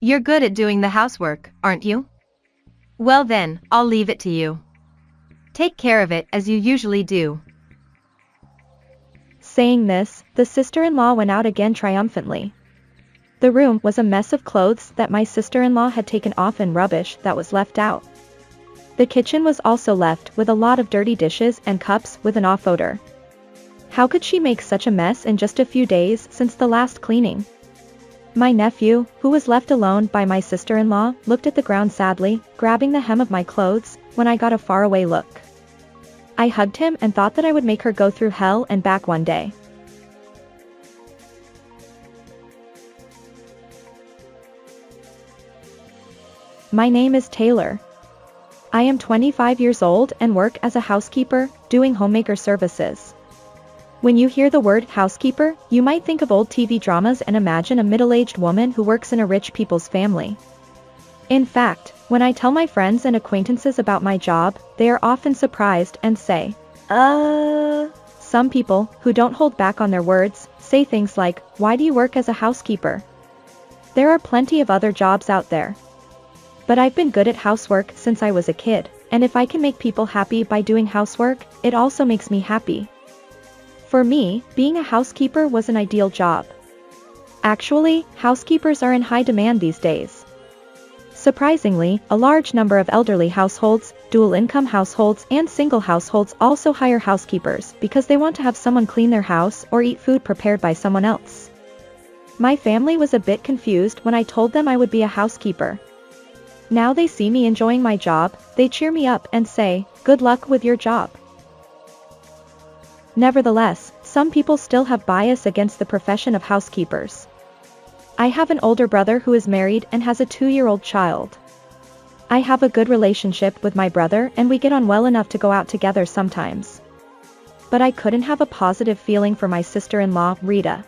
You're good at doing the housework, aren't you? Well then, I'll leave it to you. Take care of it as you usually do. Saying this, the sister-in-law went out again triumphantly. The room was a mess of clothes that my sister-in-law had taken off and rubbish that was left out. The kitchen was also left with a lot of dirty dishes and cups with an off odor. How could she make such a mess in just a few days since the last cleaning? My nephew, who was left alone by my sister-in-law, looked at the ground sadly, grabbing the hem of my clothes, when I got a faraway look. I hugged him and thought that I would make her go through hell and back one day. My name is Taylor. I am 25 years old and work as a housekeeper, doing homemaker services. When you hear the word housekeeper, you might think of old TV dramas and imagine a middle-aged woman who works in a rich people's family. In fact, when I tell my friends and acquaintances about my job, they are often surprised and say, Some people, who don't hold back on their words, say things like, "Why do you work as a housekeeper? There are plenty of other jobs out there." But I've been good at housework since I was a kid, and if I can make people happy by doing housework, it also makes me happy. For me, being a housekeeper was an ideal job. Actually, housekeepers are in high demand these days. Surprisingly, a large number of elderly households, dual-income households and single households also hire housekeepers because they want to have someone clean their house or eat food prepared by someone else. My family was a bit confused when I told them I would be a housekeeper. Now they see me enjoying my job, they cheer me up and say, "Good luck with your job." Nevertheless, some people still have bias against the profession of housekeepers. I have an older brother who is married and has a 2-year-old child. I have a good relationship with my brother and we get on well enough to go out together sometimes. But I couldn't have a positive feeling for my sister-in-law, Rita.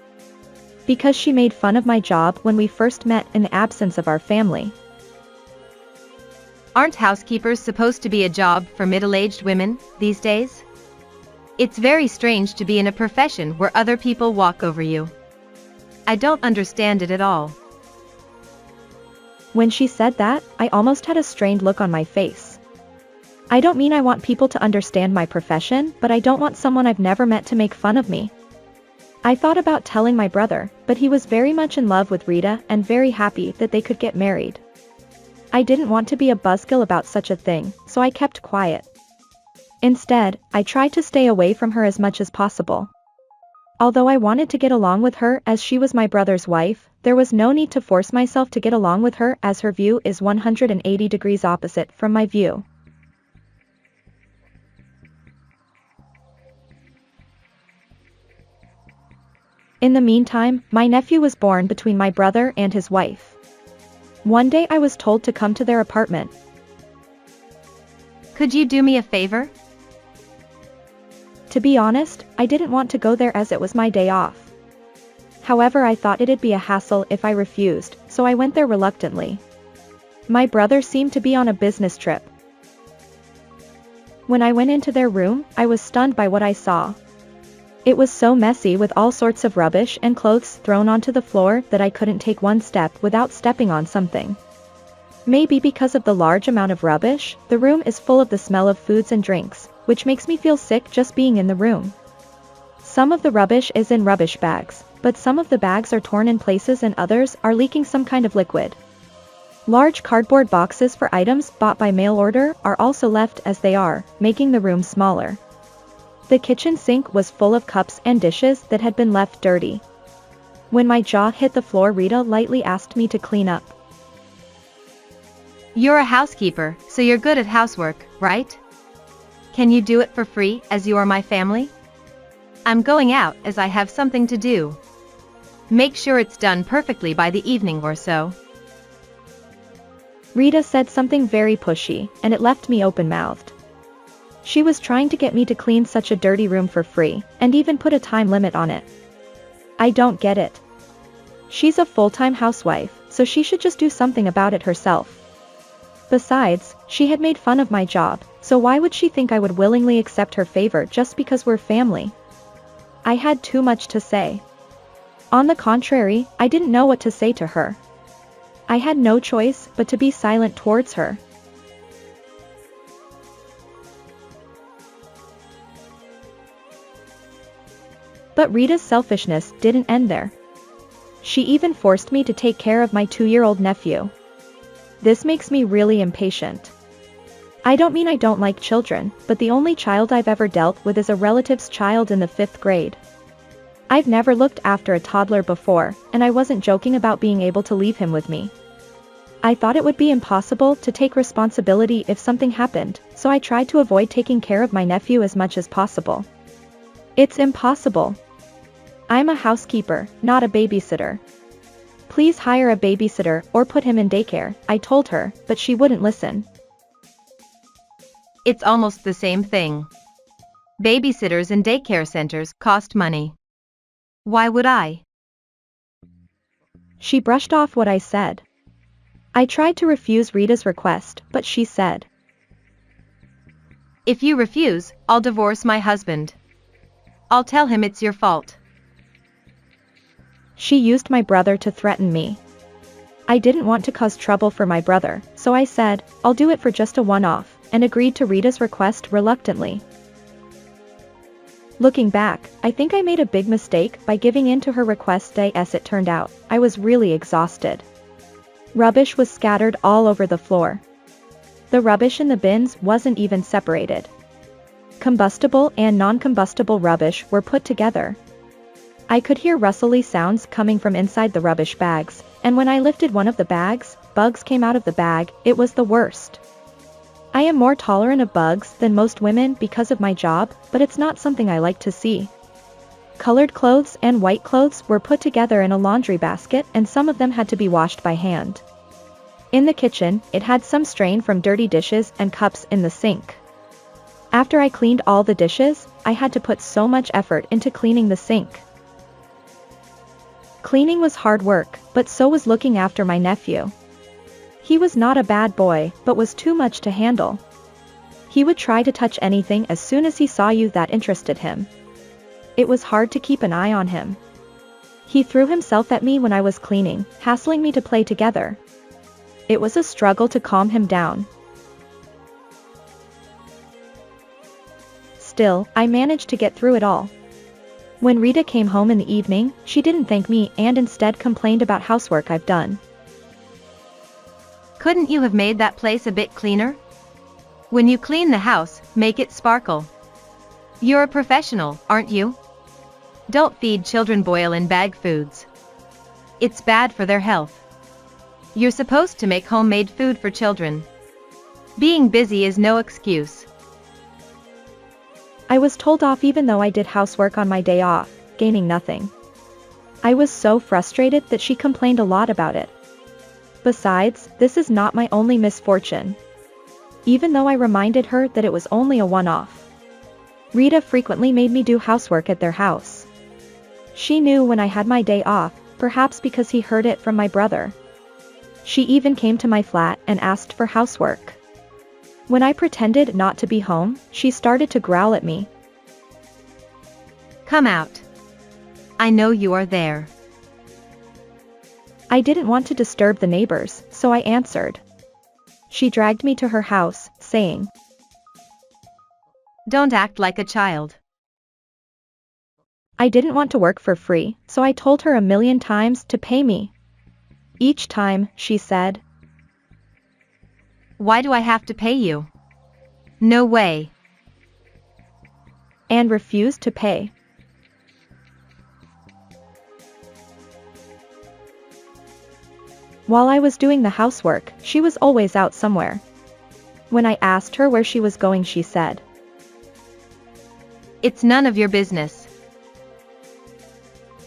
Because she made fun of my job when we first met in the absence of our family. Aren't housekeepers supposed to be a job for middle-aged women these days? It's very strange to be in a profession where other people walk over you. I don't understand it at all. When she said that, I almost had a strained look on my face. I don't mean I want people to understand my profession, but I don't want someone I've never met to make fun of me. I thought about telling my brother, but he was very much in love with Rita and very happy that they could get married. I didn't want to be a buzzkill about such a thing, so I kept quiet. Instead, I tried to stay away from her as much as possible. Although I wanted to get along with her as she was my brother's wife, there was no need to force myself to get along with her as her view is 180 degrees opposite from my view. In the meantime, my nephew was born between my brother and his wife. One day I was told to come to their apartment. Could you do me a favor? To be honest, I didn't want to go there as it was my day off. However, I thought it'd be a hassle if I refused, so I went there reluctantly. My brother seemed to be on a business trip. When I went into their room, I was stunned by what I saw. It was so messy with all sorts of rubbish and clothes thrown onto the floor that I couldn't take one step without stepping on something. Maybe because of the large amount of rubbish, the room is full of the smell of foods and drinks, which makes me feel sick just being in the room. Some of the rubbish is in rubbish bags, but some of the bags are torn in places and others are leaking some kind of liquid. Large cardboard boxes for items bought by mail order are also left as they are, making the room smaller. The kitchen sink was full of cups and dishes that had been left dirty. When my jaw hit the floor, Rita lightly asked me to clean up. You're a housekeeper, so you're good at housework, right? Can you do it for free as you are my family? I'm going out as I have something to do. Make sure it's done perfectly by the evening or so. Rita said something very pushy, and it left me open-mouthed. She was trying to get me to clean such a dirty room for free, and even put a time limit on it. I don't get it. She's a full-time housewife, so she should just do something about it herself. Besides, she had made fun of my job, so why would she think I would willingly accept her favor just because we're family? I had too much to say. On the contrary, I didn't know what to say to her. I had no choice but to be silent towards her. But Rita's selfishness didn't end there. She even forced me to take care of my 2-year-old nephew. This makes me really impatient. I don't mean I don't like children, but the only child I've ever dealt with is a relative's child in the 5th grade. I've never looked after a toddler before, and I wasn't joking about being able to leave him with me. I thought it would be impossible to take responsibility if something happened, so I tried to avoid taking care of my nephew as much as possible. It's impossible. I'm a housekeeper, not a babysitter. Please hire a babysitter or put him in daycare, I told her, but she wouldn't listen. It's almost the same thing. Babysitters and daycare centers cost money. Why would I? She brushed off what I said. I tried to refuse Rita's request, but she said, "If you refuse, I'll divorce my husband. I'll tell him it's your fault." She used my brother to threaten me. I didn't want to cause trouble for my brother, so I said, I'll do it for just a one-off, and agreed to Rita's request reluctantly. Looking back, I think I made a big mistake by giving in to her request. As it turned out, I was really exhausted. Rubbish was scattered all over the floor. The rubbish in the bins wasn't even separated. Combustible and non-combustible rubbish were put together. I could hear rustly sounds coming from inside the rubbish bags, and when I lifted one of the bags, bugs came out of the bag. It was the worst. I am more tolerant of bugs than most women because of my job, but it's not something I like to see. Colored clothes and white clothes were put together in a laundry basket, and some of them had to be washed by hand. In the kitchen, it had some stain from dirty dishes and cups in the sink. After I cleaned all the dishes, I had to put so much effort into cleaning the sink. Cleaning was hard work, but so was looking after my nephew. He was not a bad boy, but was too much to handle. He would try to touch anything as soon as he saw you that interested him. It was hard to keep an eye on him. He threw himself at me when I was cleaning, hassling me to play together. It was a struggle to calm him down. Still, I managed to get through it all. When Rita came home in the evening, she didn't thank me and instead complained about housework I've done. Couldn't you have made that place a bit cleaner? When you clean the house, make it sparkle. You're a professional, aren't you? Don't feed children boil-in-bag foods. It's bad for their health. You're supposed to make homemade food for children. Being busy is no excuse. I was told off even though I did housework on my day off, gaining nothing. I was so frustrated that she complained a lot about it. Besides, this is not my only misfortune. Even though I reminded her that it was only a one-off. Rita frequently made me do housework at their house. She knew when I had my day off, perhaps because he heard it from my brother. She even came to my flat and asked for housework. When I pretended not to be home, she started to growl at me. Come out. I know you are there. I didn't want to disturb the neighbors, so I answered. She dragged me to her house, saying, Don't act like a child. I didn't want to work for free, so I told her 1,000,000 times to pay me. Each time, she said, Why do I have to pay you? No way. And refused to pay. While I was doing the housework, she was always out somewhere. When I asked her where she was going, she said, It's none of your business.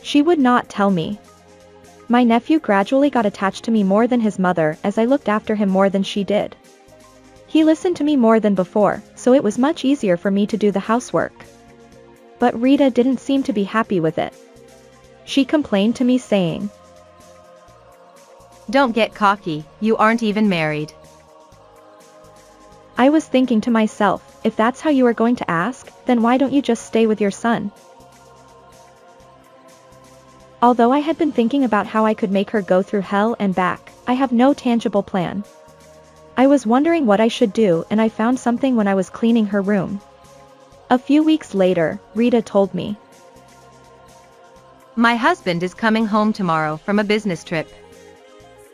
She would not tell me. My nephew gradually got attached to me more than his mother as I looked after him more than she did. He listened to me more than before, so it was much easier for me to do the housework. But Rita didn't seem to be happy with it. She complained to me saying, Don't get cocky, you aren't even married. I was thinking to myself, if that's how you are going to ask, then why don't you just stay with your son? Although I had been thinking about how I could make her go through hell and back, I have no tangible plan. I was wondering what I should do and I found something when I was cleaning her room. A few weeks later, Rita told me. My husband is coming home tomorrow from a business trip.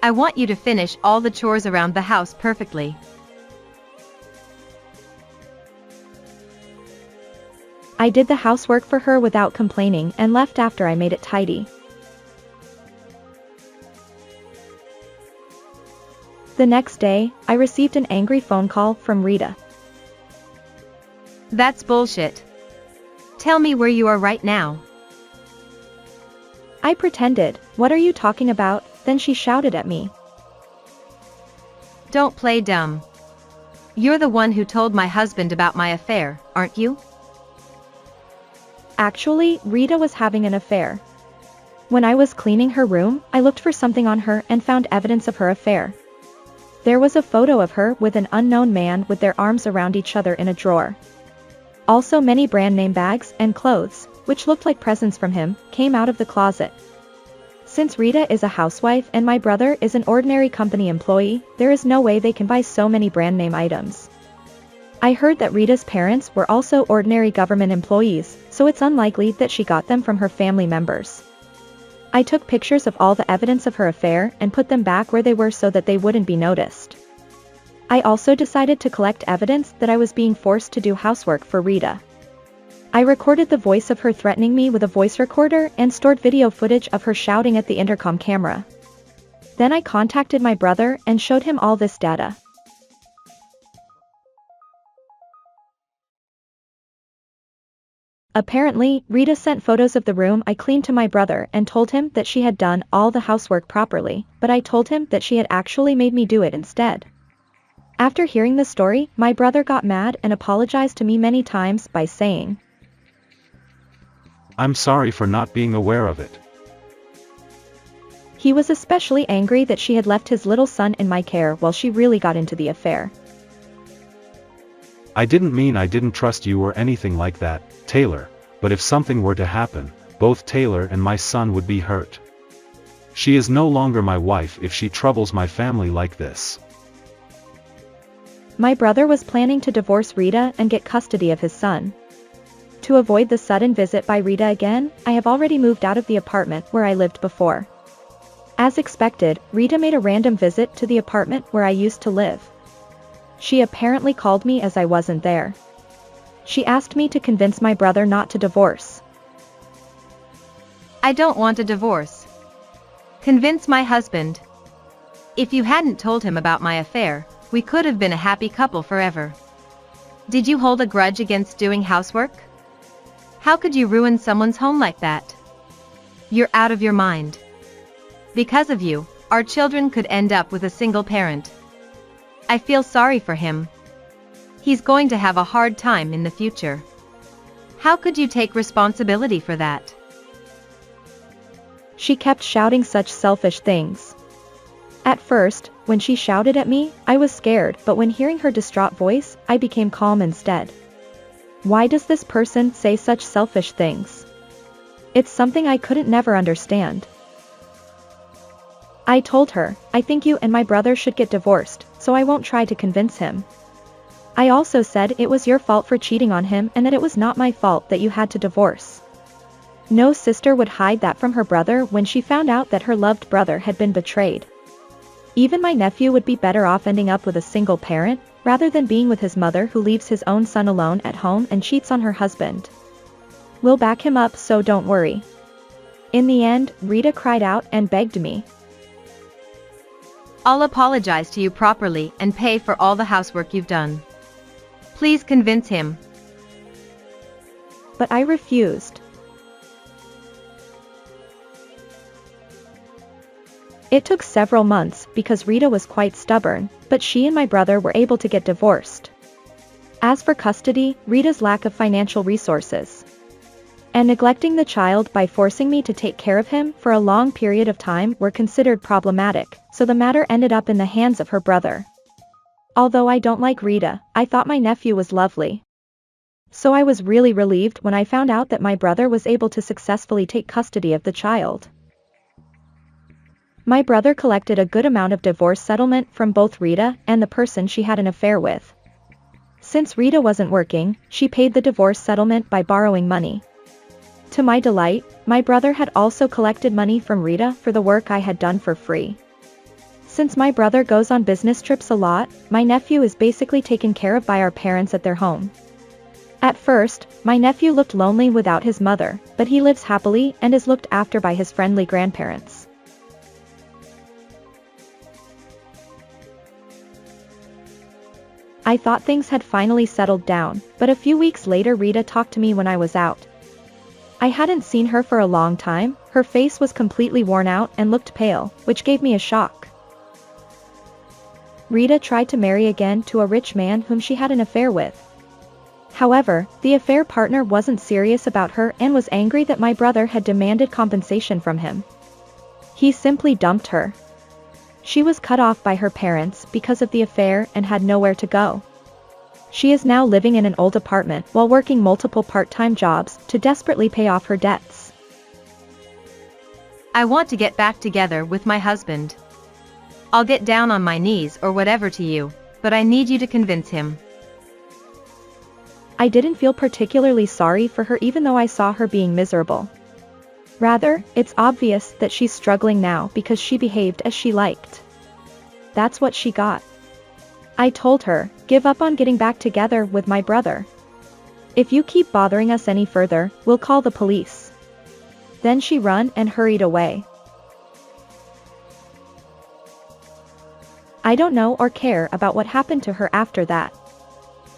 I want you to finish all the chores around the house perfectly. I did the housework for her without complaining and left after I made it tidy. The next day, I received an angry phone call from Rita. That's bullshit. Tell me where you are right now. I pretended, "What are you talking about?" Then she shouted at me. Don't play dumb. You're the one who told my husband about my affair, aren't you? Actually, Rita was having an affair. When I was cleaning her room, I looked for something on her and found evidence of her affair. There was a photo of her with an unknown man with their arms around each other in a drawer. Also many brand name bags and clothes, which looked like presents from him, came out of the closet. Since Rita is a housewife and my brother is an ordinary company employee, there is no way they can buy so many brand name items. I heard that Rita's parents were also ordinary government employees, so it's unlikely that she got them from her family members. I took pictures of all the evidence of her affair and put them back where they were so that they wouldn't be noticed. I also decided to collect evidence that I was being forced to do housework for Rita. I recorded the voice of her threatening me with a voice recorder and stored video footage of her shouting at the intercom camera. Then I contacted my brother and showed him all this data. Apparently, Rita sent photos of the room I cleaned to my brother and told him that she had done all the housework properly, but I told him that she had actually made me do it instead. After hearing the story, my brother got mad and apologized to me many times by saying, "I'm sorry for not being aware of it." He was especially angry that she had left his little son in my care while she really got into the affair. "I didn't mean I didn't trust you or anything like that, Taylor, but if something were to happen, both Taylor and my son would be hurt. She is no longer my wife if she troubles my family like this." My brother was planning to divorce Rita and get custody of his son. To avoid the sudden visit by Rita again, I have already moved out of the apartment where I lived before. As expected, Rita made a random visit to the apartment where I used to live. She apparently called me as I wasn't there. She asked me to convince my brother not to divorce. I don't want a divorce. Convince my husband. If you hadn't told him about my affair, we could have been a happy couple forever. Did you hold a grudge against doing housework? How could you ruin someone's home like that? You're out of your mind. Because of you, our children could end up with a single parent. I feel sorry for him. He's going to have a hard time in the future. How could you take responsibility for that? She kept shouting such selfish things. At first, when she shouted at me, I was scared, but when hearing her distraught voice, I became calm instead. Why does this person say such selfish things? It's something I couldn't never understand. I told her, "I think you and my brother should get divorced, so I won't try to convince him." I also said it was your fault for cheating on him and that it was not my fault that you had to divorce. No sister would hide that from her brother when she found out that her loved brother had been betrayed. Even my nephew would be better off ending up with a single parent, rather than being with his mother who leaves his own son alone at home and cheats on her husband. We'll back him up, so don't worry. In the end, Rita cried out and begged me. I'll apologize to you properly and pay for all the housework you've done. Please convince him. But I refused. It took several months because Rita was quite stubborn, but she and my brother were able to get divorced. As for custody, Rita's lack of financial resources and neglecting the child by forcing me to take care of him for a long period of time were considered problematic, so the matter ended up in the hands of her brother. Although I don't like Rita, I thought my nephew was lovely. So I was really relieved when I found out that my brother was able to successfully take custody of the child. My brother collected a good amount of divorce settlement from both Rita and the person she had an affair with. Since Rita wasn't working, she paid the divorce settlement by borrowing money. To my delight, my brother had also collected money from Rita for the work I had done for free. Since my brother goes on business trips a lot, my nephew is basically taken care of by our parents at their home. At first, my nephew looked lonely without his mother, but he lives happily and is looked after by his friendly grandparents. I thought things had finally settled down, but a few weeks later Rita talked to me when I was out. I hadn't seen her for a long time, her face was completely worn out and looked pale, which gave me a shock. Rita tried to marry again to a rich man whom she had an affair with. However, the affair partner wasn't serious about her and was angry that my brother had demanded compensation from him. He simply dumped her. She was cut off by her parents because of the affair and had nowhere to go. She is now living in an old apartment while working multiple part-time jobs to desperately pay off her debts. I want to get back together with my husband. I'll get down on my knees or whatever to you, but I need you to convince him. I didn't feel particularly sorry for her even though I saw her being miserable. Rather, it's obvious that she's struggling now because she behaved as she liked. That's what she got. I told her, give up on getting back together with my brother. If you keep bothering us any further, we'll call the police. Then she ran and hurried away. I don't know or care about what happened to her after that.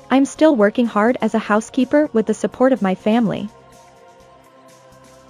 I'm still working hard as a housekeeper with the support of my family,